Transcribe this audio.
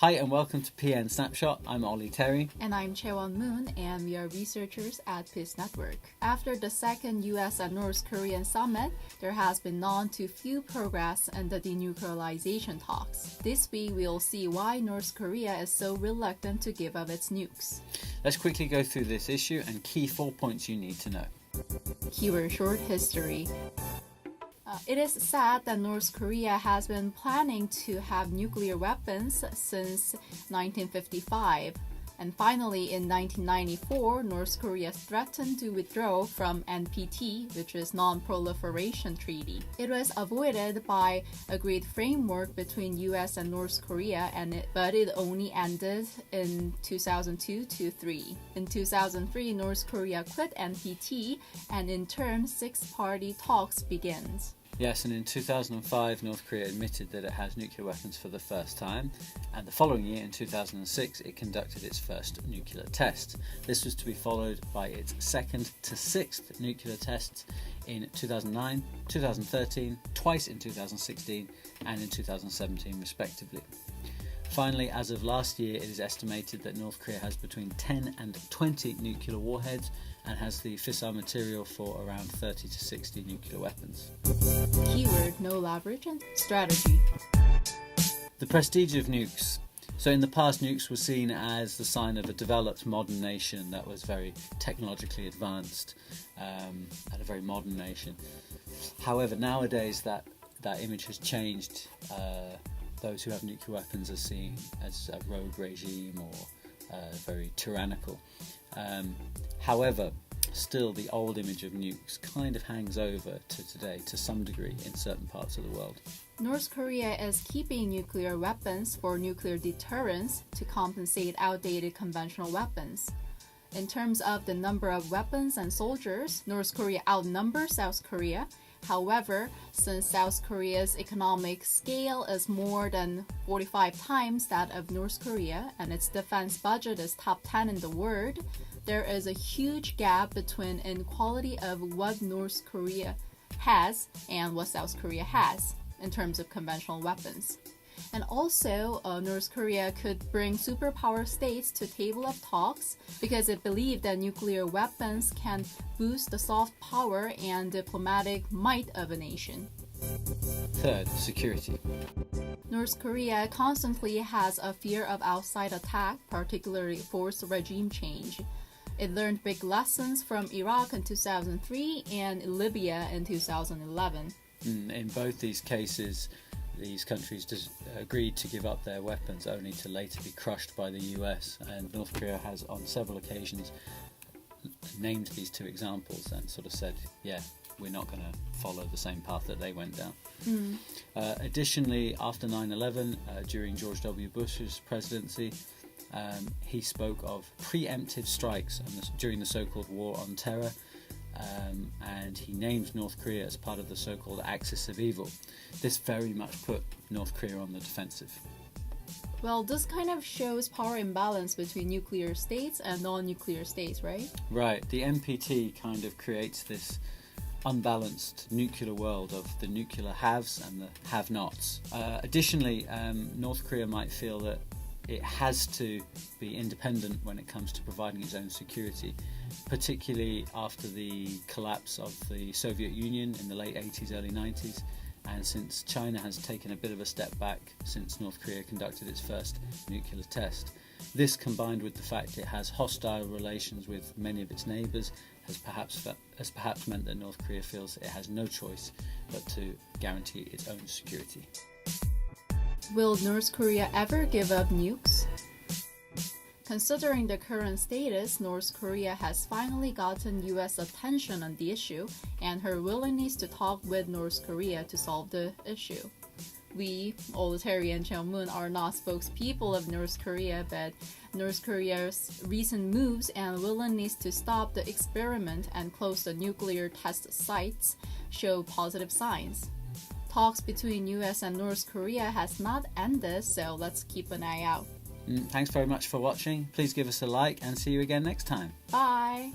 Hi and welcome to PN Snapshot. I'm Ollie Terry. And I'm Chaewon Moon, and we are researchers at Peace Network. After the second US and North Korean summit, there has been none to few progress in the denuclearization talks. This week, we'll see why North Korea is so reluctant to give up its nukes. Let's quickly go through this issue and key 4 points you need to know. Keyword short history. It is sad that North Korea has been planning to have nuclear weapons since 1955. And finally, in 1994, North Korea threatened to withdraw from NPT, which is Non-Proliferation Treaty. It was avoided by agreed framework between US and North Korea, but it only ended in 2002-3. In 2003, North Korea quit NPT, and in turn, six-party talks begins. Yes, and in 2005, North Korea admitted that it has nuclear weapons for the first time, and the following year, in 2006, it conducted its first nuclear test. This was to be followed by its second to sixth nuclear tests in 2009, 2013, twice in 2016, and in 2017, respectively. Finally, as of last year, it is estimated that North Korea has between 10 and 20 nuclear warheads and has the fissile material for around 30 to 60 nuclear weapons. Keyword no leverage and strategy. The prestige of nukes. So in the past, nukes were seen as the sign of a developed modern nation that was very technologically advanced and a very modern nation. However, nowadays that image has changed. Those who have nuclear weapons are seen as a rogue regime or very tyrannical. However, still the old image of nukes kind of hangs over to today to some degree in certain parts of the world. North Korea is keeping nuclear weapons for nuclear deterrence to compensate outdated conventional weapons. In terms of the number of weapons and soldiers, North Korea outnumbers South Korea. However, since South Korea's economic scale is more than 45 times that of North Korea and its defense budget is top 10 in the world, there is a huge gap between inequality of what North Korea has and what South Korea has in terms of conventional weapons. And also, North Korea could bring superpower states to table of talks because it believed that nuclear weapons can boost the soft power and diplomatic might of a nation. Third, security. North Korea constantly has a fear of outside attack, particularly forced regime change. It learned big lessons from Iraq in 2003 and Libya in 2011. In both these cases, these countries agreed to give up their weapons only to later be crushed by the US, and North Korea has on several occasions named these two examples and sort of said, yeah, we're not going to follow the same path that they went down. Additionally, after 9/11, during George W. Bush's presidency, he spoke of preemptive strikes during the so-called War on Terror, and he named North Korea as part of the so-called axis of evil. This very much put North Korea on the defensive. Well, this kind of shows power imbalance between nuclear states and non-nuclear states, right? Right. The NPT kind of creates this unbalanced nuclear world of the nuclear haves and the have-nots. Additionally, North Korea might feel that it has to be independent when it comes to providing its own security, particularly after the collapse of the Soviet Union in the late 80s, early 90s, and since China has taken a bit of a step back since North Korea conducted its first nuclear test. This, combined with the fact it has hostile relations with many of its neighbours, has perhaps meant that North Korea feels it has no choice but to guarantee its own security. Will North Korea ever give up nukes? Considering the current status, North Korea has finally gotten US attention on the issue and her willingness to talk with North Korea to solve the issue. We, Ollie Terry and Chaewon Moon, are not spokespeople of North Korea, but North Korea's recent moves and willingness to stop the experiment and close the nuclear test sites show positive signs. Talks between US and North Korea has not ended, so let's keep an eye out. Thanks very much for watching. Please give us a like and see you again next time. Bye!